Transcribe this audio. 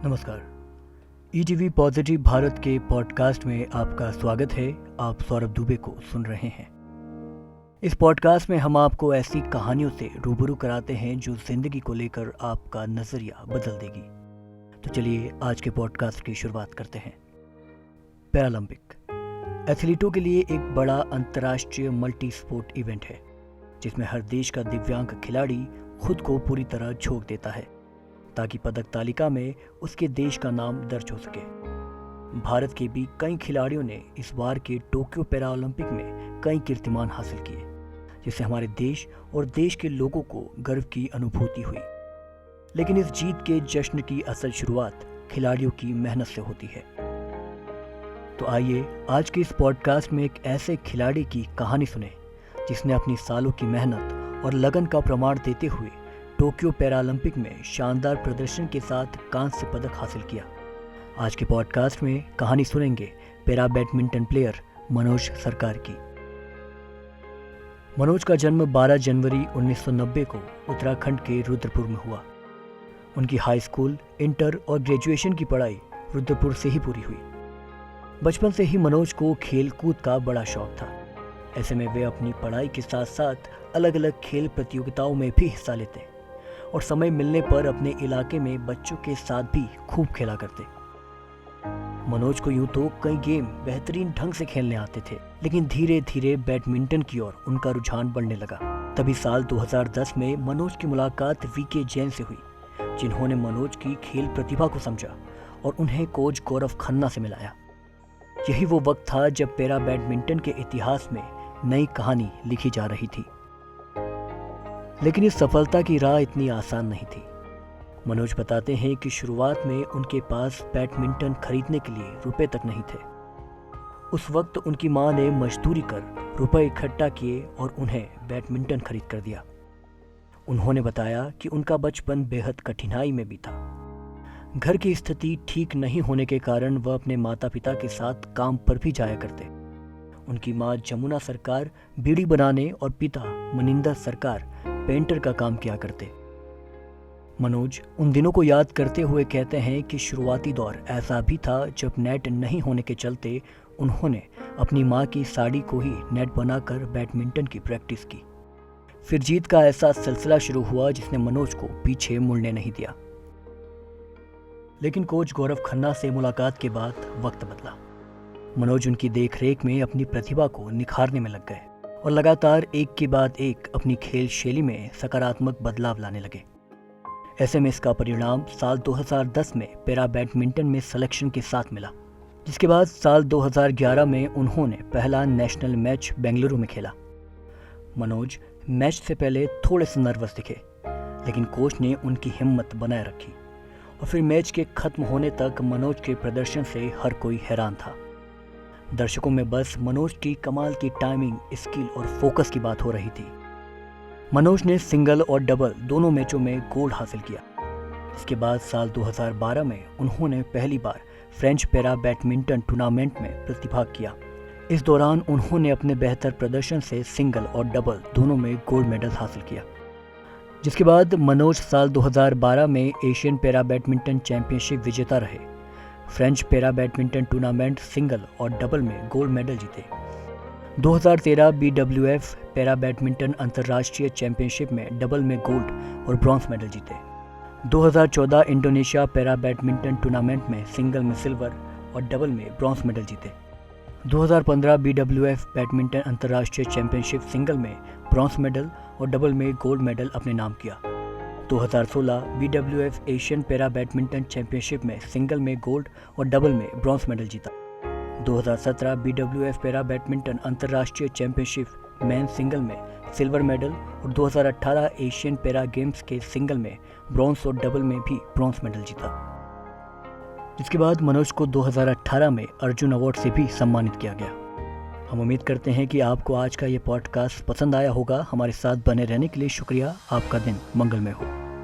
नमस्कार। ETV positive Bharat के podcast में आपका स्वागत है। आप सौरभ दुबे को सुन रहे हैं। इस पॉडकास्ट में हम आपको ऐसी कहानियों से रूबरू कराते हैं जो जिंदगी को लेकर आपका नजरिया बदल देगी। तो चलिए आज के पॉडकास्ट की शुरुआत करते हैं। पैरालंपिक एथलीटों के लिए एक बड़ा अंतर्राष्ट्रीय मल्टी स्पोर्ट इवेंट है जिसमें हर देश का दिव्यांग खिलाड़ी खुद को पूरी तरह झोंक देता है ताकि पदक तालिका में उसके देश का नाम दर्ज हो सके। भारत के भी कई खिलाड़ियों ने इस बार के टोक्यो पैरालंपिक में कई कीर्तिमान हासिल किए, जिससे हमारे देश और देश के लोगों को गर्व की अनुभूति हुई। लेकिन इस जीत के जश्न की असल शुरुआत खिलाड़ियों की मेहनत से होती है। तो आइए आज के इस पॉडकास्ट में एक ऐसे खिलाड़ी की कहानी सुने जिसने अपनी सालों की मेहनत और लगन का प्रमाण देते हुए टोक्यो पैरालंपिक में शानदार प्रदर्शन के साथ कांस्य पदक हासिल किया। आज के पॉडकास्ट में कहानी सुनेंगे पैरा बैडमिंटन प्लेयर मनोज सरकार की। मनोज का जन्म 12 जनवरी 1990 को उत्तराखंड के रुद्रपुर में हुआ। उनकी हाई स्कूल, इंटर और ग्रेजुएशन की पढ़ाई रुद्रपुर से ही पूरी हुई। बचपन से ही मनोज को खेल कूद का बड़ा शौक था। ऐसे में वे अपनी पढ़ाई के साथ साथ अलग अलग खेल प्रतियोगिताओं में भी हिस्सा लेते और समय मिलने पर अपने इलाके में बच्चों के साथ भी खूब खेला करते। मनोज को यूं तो कई गेम बेहतरीन ढंग से खेलने आते थे, लेकिन धीरे धीरे बैडमिंटन की ओर उनका रुझान बढ़ने लगा। तभी साल 2010 में मनोज की मुलाकात वीके जैन से हुई, जिन्होंने मनोज की खेल प्रतिभा को समझा और उन्हें कोच गौरव खन्ना से मिलाया। यही वो वक्त था जब पैरा बैडमिंटन के इतिहास में नई कहानी लिखी जा रही थी। लेकिन इस सफलता की राह इतनी आसान नहीं थी। मनोज बताते हैं कि शुरुआत में उनके पास बैडमिंटन खरीदने के लिए रुपए तक नहीं थे। उस वक्त उनकी मां ने मजदूरी कर रुपए इकट्ठा किए और उन्हें बैडमिंटन खरीद कर दिया। उन्होंने बताया कि उनका बचपन बेहद कठिनाई में बीता। घर की स्थिति ठीक नहीं होने के कारण वह अपने माता पिता के साथ काम पर भी जाया करते। उनकी मां जमुना सरकार बीड़ी बनाने और पिता मनिंदर सरकार पेंटर का काम किया करते। मनोज उन दिनों को याद करते हुए कहते हैं कि शुरुआती दौर ऐसा भी था जब नेट नहीं होने के चलते उन्होंने अपनी मां की साड़ी को ही नेट बनाकर बैडमिंटन की प्रैक्टिस की। फिर जीत का ऐसा सिलसिला शुरू हुआ जिसने मनोज को पीछे मुड़ने नहीं दिया। लेकिन कोच गौरव खन्ना से मुलाकात के बाद वक्त बदला। मनोज उनकी देखरेख में अपनी प्रतिभा को निखारने में लग गए और लगातार एक के बाद एक अपनी खेल शैली में सकारात्मक बदलाव लाने लगे। ऐसे में इसका परिणाम साल 2010 में पैरा बैडमिंटन में सिलेक्शन के साथ मिला, जिसके बाद साल 2011 में उन्होंने पहला नेशनल मैच बेंगलुरु में खेला। मनोज मैच से पहले थोड़े से नर्वस दिखे, लेकिन कोच ने उनकी हिम्मत बनाए रखी और फिर मैच के खत्म होने तक मनोज के प्रदर्शन से हर कोई हैरान था। दर्शकों में बस मनोज की कमाल की टाइमिंग, स्किल और फोकस की बात हो रही थी। मनोज ने सिंगल और डबल दोनों मैचों में गोल्ड हासिल किया। इसके बाद साल 2012 में उन्होंने पहली बार फ्रेंच पैरा बैडमिंटन टूर्नामेंट में प्रतिभाग किया। इस दौरान उन्होंने अपने बेहतर प्रदर्शन से सिंगल और डबल दोनों में गोल्ड मेडल हासिल किया। जिसके बाद मनोज साल 2012 में एशियन पैरा बैडमिंटन चैंपियनशिप विजेता रहे। French para badminton tournament single और डबल में गोल्ड मेडल जीते। 2013 BWF पैरा बैडमिंटन अंतर्राष्ट्रीय चैंपियनशिप में डबल में गोल्ड और ब्रॉन्ज मेडल जीते। 2014 इंडोनेशिया पैरा बैडमिंटन टूर्नामेंट में सिंगल में सिल्वर और डबल में ब्रॉन्ज मेडल जीते। 2015 BWF बैडमिंटन अंतर्राष्ट्रीय चैंपियनशिप सिंगल में ब्रॉन्ज मेडल और डबल में गोल्ड मेडल अपने नाम किया। 2016 BWF Asian para badminton championship में सिंगल में गोल्ड और डबल में ब्रॉन्ज मेडल जीता। 2017 BWF पैरा बैडमिंटन अंतर्राष्ट्रीय चैंपियनशिप मेन सिंगल में सिल्वर मेडल और 2018 एशियन पैरा गेम्स के सिंगल में ब्रॉन्ज और डबल में भी ब्रॉन्ज मेडल जीता। जिसके बाद मनोज को 2018 में अर्जुन अवार्ड से भी सम्मानित किया गया। हम उम्मीद करते हैं कि आपको आज का ये पॉडकास्ट पसंद आया होगा। हमारे साथ बने रहने के लिए शुक्रिया। आपका दिन मंगलमय हो।